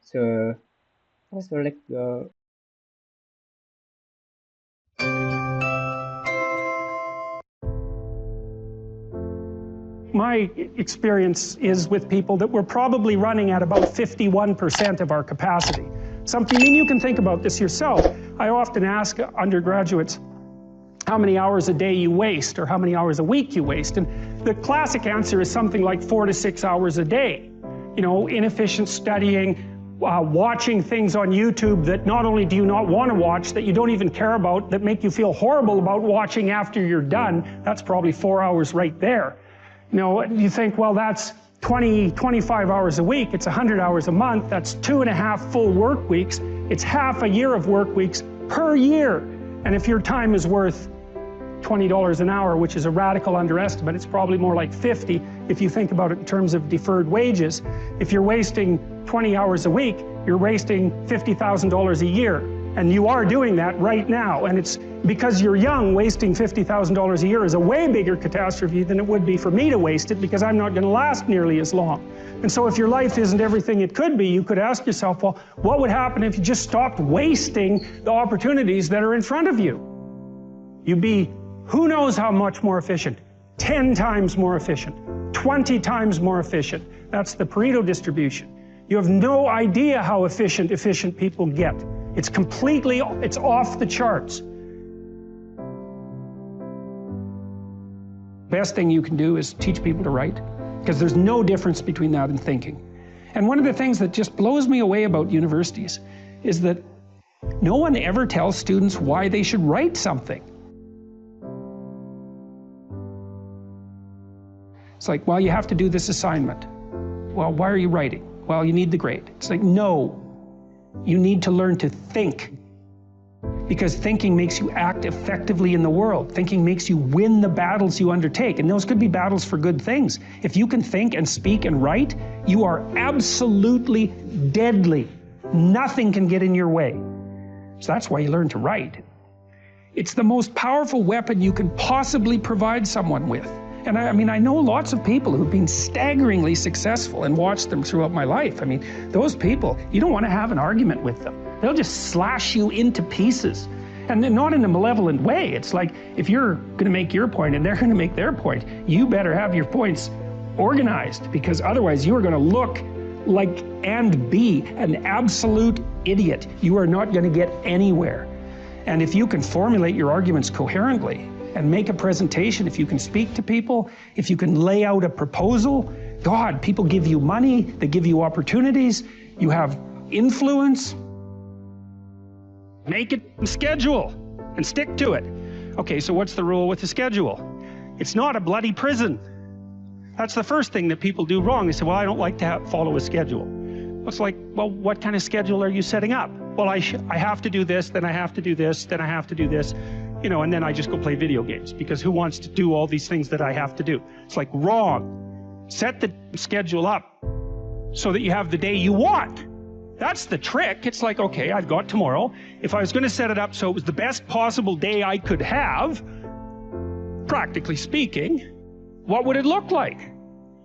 So let's go. My experience is with people that we're probably running at about 51% of our capacity. Something, you can think about this yourself. I often ask undergraduates how many hours a day you waste or how many hours a week you waste. And the classic answer is something like 4 to 6 hours a day. You know, inefficient studying, watching things on YouTube that not only do you not want to watch, that you don't even care about, that make you feel horrible about watching after you're done. That's probably 4 hours right there. You know, you think, well, that's 25 hours a week, it's 100 hours a month, that's 2.5 full work weeks, it's half a year of work weeks per year. And if your time is worth $20 an hour, which is a radical underestimate, it's probably more like 50 if you think about it in terms of deferred wages. If you're wasting 20 hours a week, you're wasting $50,000 a year. And you are doing that right now. And it's because you're young, wasting $50,000 a year is a way bigger catastrophe than it would be for me to waste it, because I'm not going to last nearly as long. And so if your life isn't everything it could be, you could ask yourself, well, what would happen if you just stopped wasting the opportunities that are in front of you? You'd be who knows how much more efficient? 10 times more efficient, 20 times more efficient. That's the Pareto distribution. You have no idea how efficient people get. It's off the charts. Best thing you can do is teach people to write, because there's no difference between that and thinking. And one of the things that just blows me away about universities is that no one ever tells students why they should write something. It's like, well, you have to do this assignment. Well, why are you writing? Well, you need the grade. It's like, no. You need to learn to think. Because thinking makes you act effectively in the world. Thinking makes you win the battles you undertake. And those could be battles for good things. If you can think and speak and write, you are absolutely deadly. Nothing can get in your way. So that's why you learn to write. It's the most powerful weapon you can possibly provide someone with. And I mean, I know lots of people who've been staggeringly successful and watched them throughout my life. I mean, those people, you don't want to have an argument with them. They'll just slash you into pieces. And not in a malevolent way. It's like, if you're going to make your point and they're going to make their point, you better have your points organized, because otherwise you are going to look like and be an absolute idiot. You are not going to get anywhere. And if you can formulate your arguments coherently and make a presentation, if you can speak to people, if you can lay out a proposal, God, people give you money, they give you opportunities, you have influence. Make it a schedule and stick to it. Okay, so what's the rule with the schedule? It's not a bloody prison. That's the first thing that people do wrong. They say, well, I don't like to follow a schedule. It's like, well, what kind of schedule are you setting up? Well, I have to do this, then I have to do this, then I have to do this, you know, and then I just go play video games, because who wants to do all these things that I have to do? It's like, wrong. Set the schedule up so that you have the day you want. That's the trick. It's like, okay, I've got tomorrow. If I was going to set it up so it was the best possible day I could have, practically speaking, what would it look like?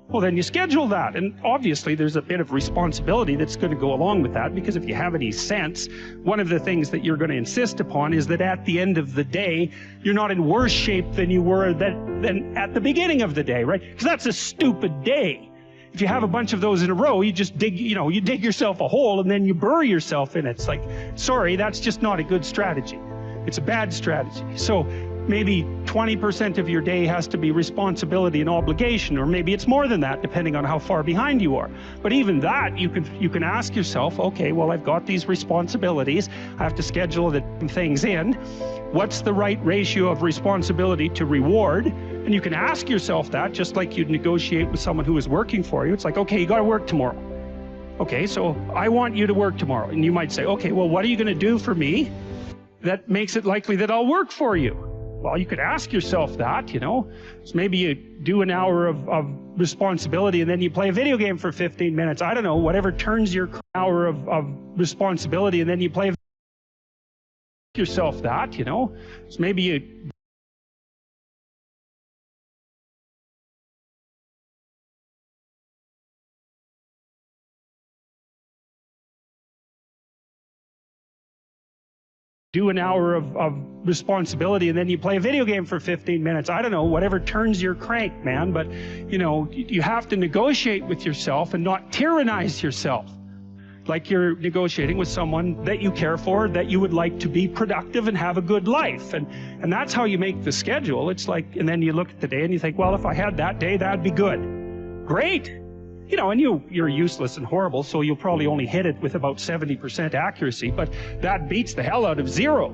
Well, then you schedule that. And obviously there's a bit of responsibility that's going to go along with that, because if you have any sense, one of the things that you're going to insist upon is that at the end of the day, you're not in worse shape than you were than at the beginning of the day, right? Because that's a stupid day. If you have a bunch of those in a row, you just dig, you dig yourself a hole and then you bury yourself in it. It's like, sorry, that's just not a good strategy. It's a bad strategy. So maybe 20% of your day has to be responsibility and obligation, or maybe it's more than that, depending on how far behind you are. But even that, you can ask yourself, okay, well, I've got these responsibilities. I have to schedule the things in. What's the right ratio of responsibility to reward? And you can ask yourself that, just like you'd negotiate with someone who is working for you. It's like, okay, you got to work tomorrow. Okay, so I want you to work tomorrow. And you might say, okay, well, what are you going to do for me that makes it likely that I'll work for you? Well, you could ask yourself that, So maybe you do an hour of responsibility and then you play a video game for 15 minutes. I don't know, whatever turns your hour of responsibility, and then you play yourself that, So maybe you do an hour of responsibility and then you play a video game for 15 minutes. I don't know, whatever turns your crank, man. But, you have to negotiate with yourself and not tyrannize yourself. Like you're negotiating with someone that you care for, that you would like to be productive and have a good life. And that's how you make the schedule. It's like, and then you look at the day and you think, well, if I had that day, that'd be good. Great. And you're useless and horrible, so you'll probably only hit it with about 70% accuracy, but that beats the hell out of 0,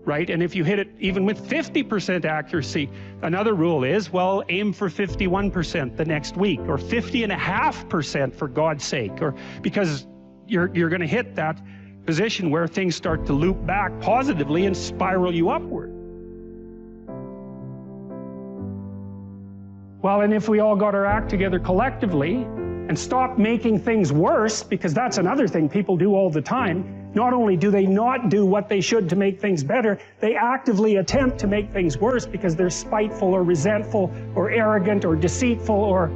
right? And if you hit it even with 50% accuracy, another rule is, well, aim for 51% the next week, or 50.5% for God's sake, or because you're going to hit that position where things start to loop back positively and spiral you upward. Well, and if we all got our act together collectively and stopped making things worse, because that's another thing people do all the time. Not only do they not do what they should to make things better, they actively attempt to make things worse because they're spiteful or resentful or arrogant or deceitful or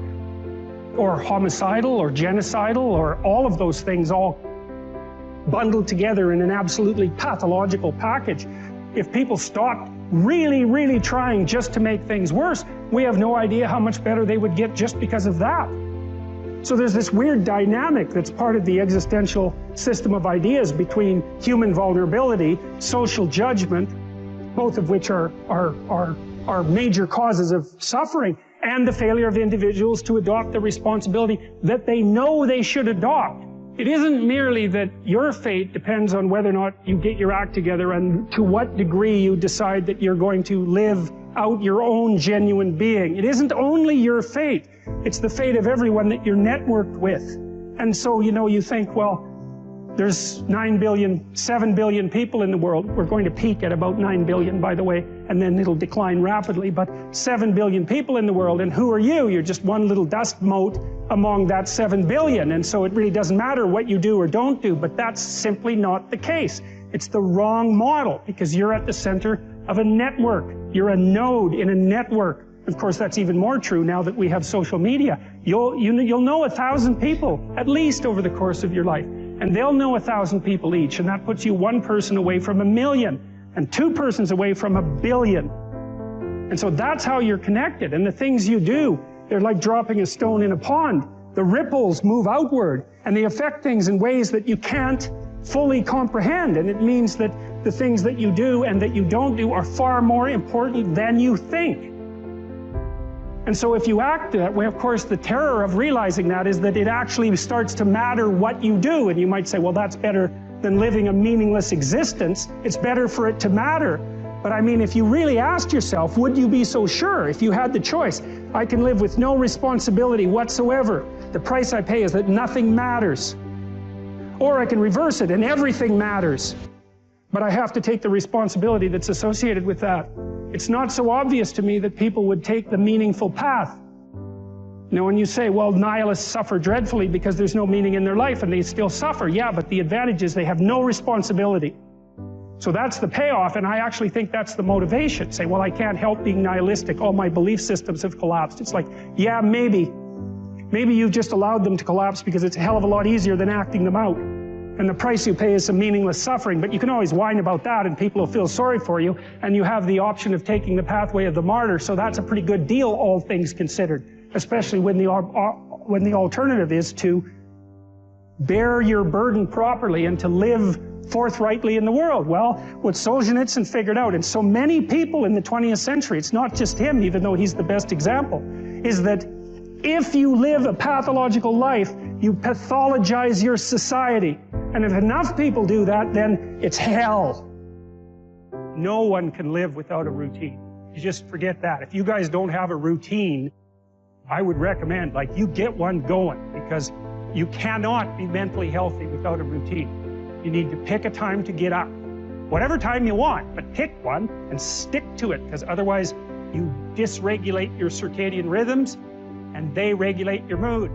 homicidal or genocidal, or all of those things all bundled together in an absolutely pathological package. If people stopped really, really trying just to make things worse, we have no idea how much better they would get just because of that. So there's this weird dynamic that's part of the existential system of ideas between human vulnerability, social judgment, both of which are major causes of suffering, and the failure of individuals to adopt the responsibility that they know they should adopt. It isn't merely that your fate depends on whether or not you get your act together and to what degree you decide that you're going to live out your own genuine being. It isn't only your fate, it's the fate of everyone that you're networked with. And so, you think, well, there's 7 billion people in the world. We're going to peak at about 9 billion, by the way, and then it'll decline rapidly, but 7 billion people in the world, and who are you? You're just one little dust mote among that 7 billion, and so it really doesn't matter what you do or don't do, but that's simply not the case. It's the wrong model, because you're at the center of a network. You're a node in a network. Of course, that's even more true now that we have social media. You'll know 1,000 people, at least over the course of your life. And they'll know 1,000 people each, and that puts you one person away from 1 million, and two persons away from 1 billion. And so that's how you're connected, and the things you do, they're like dropping a stone in a pond. The ripples move outward, and they affect things in ways that you can't fully comprehend, and it means that the things that you do and that you don't do are far more important than you think. And so if you act that way, of course, the terror of realizing that is that it actually starts to matter what you do. And you might say, well, that's better than living a meaningless existence. It's better for it to matter. But I mean, if you really asked yourself, would you be so sure if you had the choice? I can live with no responsibility whatsoever. The price I pay is that nothing matters. Or I can reverse it and everything matters. But I have to take the responsibility that's associated with that. It's not so obvious to me that people would take the meaningful path. You know, when you say, well, nihilists suffer dreadfully because there's no meaning in their life, and they still suffer. Yeah, but the advantage is they have no responsibility. So that's the payoff, and I actually think that's the motivation. Say, well, I can't help being nihilistic. All my belief systems have collapsed. It's like, yeah, maybe. Maybe you've just allowed them to collapse because it's a hell of a lot easier than acting them out. And the price you pay is some meaningless suffering, but you can always whine about that and people will feel sorry for you, and you have the option of taking the pathway of the martyr, so that's a pretty good deal, all things considered, especially when the alternative is to bear your burden properly and to live forthrightly in the world. Well, what Solzhenitsyn figured out, and so many people in the 20th century, it's not just him, even though he's the best example, is that if you live a pathological life, you pathologize your society. And if enough people do that, then it's hell. No one can live without a routine. You just forget that. If you guys don't have a routine, I would recommend, like, you get one going, because you cannot be mentally healthy without a routine. You need to pick a time to get up. Whatever time you want, but pick one and stick to it, because otherwise you dysregulate your circadian rhythms and they regulate your mood.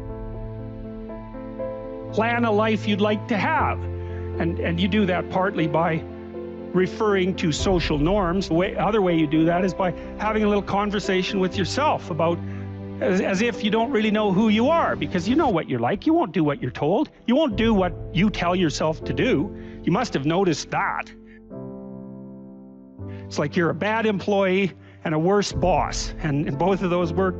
Plan a life you'd like to have. And you do that partly by referring to social norms. The other way you do that is by having a little conversation with yourself about, as if you don't really know who you are, because you know what you're like. You won't do what you're told. You won't do what you tell yourself to do. You must have noticed that. It's like you're a bad employee and a worse boss, and both of those work,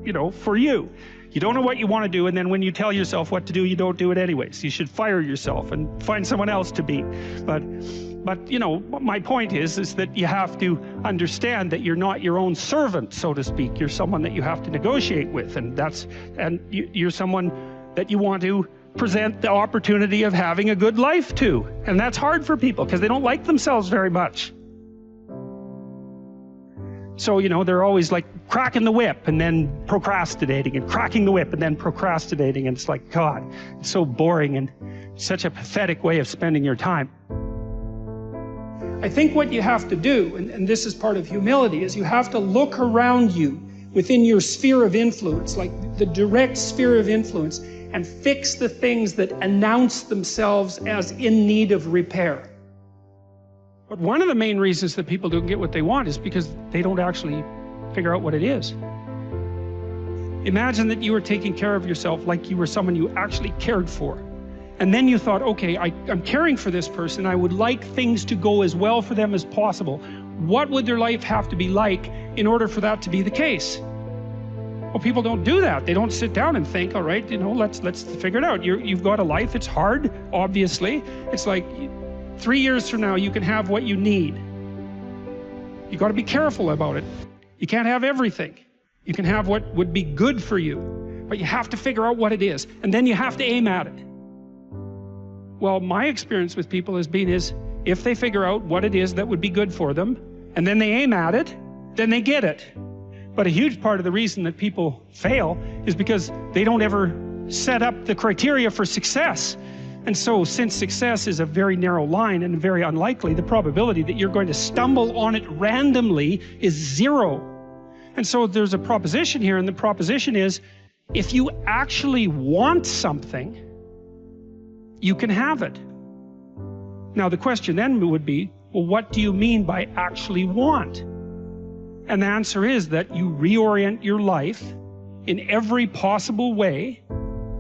you know, for you. You don't know what you want to do, and then when you tell yourself what to do, you don't do it anyways. You should fire yourself and find someone else to be. But you know, my point is that you have to understand that you're not your own servant, so to speak. You're someone that you have to negotiate with, and you're someone that you want to present the opportunity of having a good life to. And that's hard for people because they don't like themselves very much. So, you know, they're always like cracking the whip and then procrastinating, and cracking the whip and then procrastinating. And it's like, God, it's so boring and such a pathetic way of spending your time. I think what you have to do, and this is part of humility, is you have to look around you within your sphere of influence, like the direct sphere of influence, and fix the things that announce themselves as in need of repair. But one of the main reasons that people don't get what they want is because they don't actually figure out what it is. Imagine that you were taking care of yourself like you were someone you actually cared for. And then you thought, okay, I'm caring for this person. I would like things to go as well for them as possible. What would their life have to be like in order for that to be the case? Well, people don't do that. They don't sit down and think, all right, you know, let's figure it out. You've got a life. It's hard, obviously. It's like 3 years from now, you can have what you need. You got to be careful about it. You can't have everything. You can have what would be good for you, but you have to figure out what it is, and then you have to aim at it. Well, my experience with people has been if they figure out what it is that would be good for them, and then they aim at it, then they get it. But a huge part of the reason that people fail is because they don't ever set up the criteria for success. And so, since success is a very narrow line and very unlikely, the probability that you're going to stumble on it randomly is 0. And so there's a proposition here, and the proposition is, if you actually want something, you can have it. Now the question then would be, well, what do you mean by actually want? And the answer is that you reorient your life in every possible way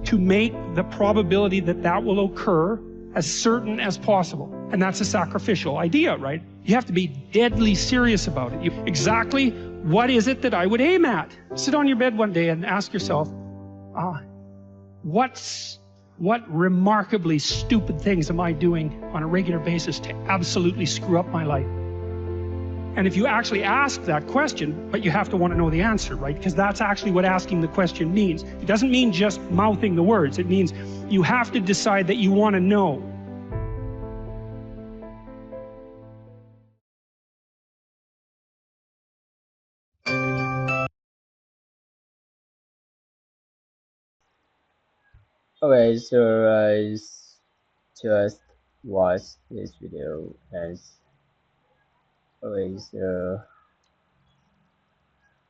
to make the probability that that will occur as certain as possible. And that's a sacrificial idea, right? You have to be deadly serious about it. Exactly what is it that I would aim at? Sit on your bed one day and ask yourself, what remarkably stupid things am I doing on a regular basis to absolutely screw up my life? And if you actually ask that question, but you have to want to know the answer, right? Because that's actually what asking the question means. It doesn't mean just mouthing the words. It means you have to decide that you want to know. Okay, so I just watch this video and okay, so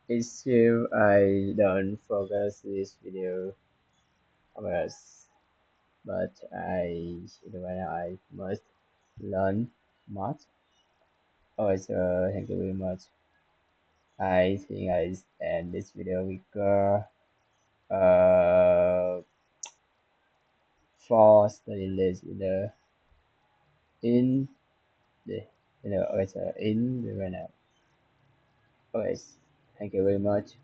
it's still I don't focus this video but when I must learn much. Okay, so thank you very much. I think I end this video because for study list in the okay, so in the right now. Okay, thank you very much.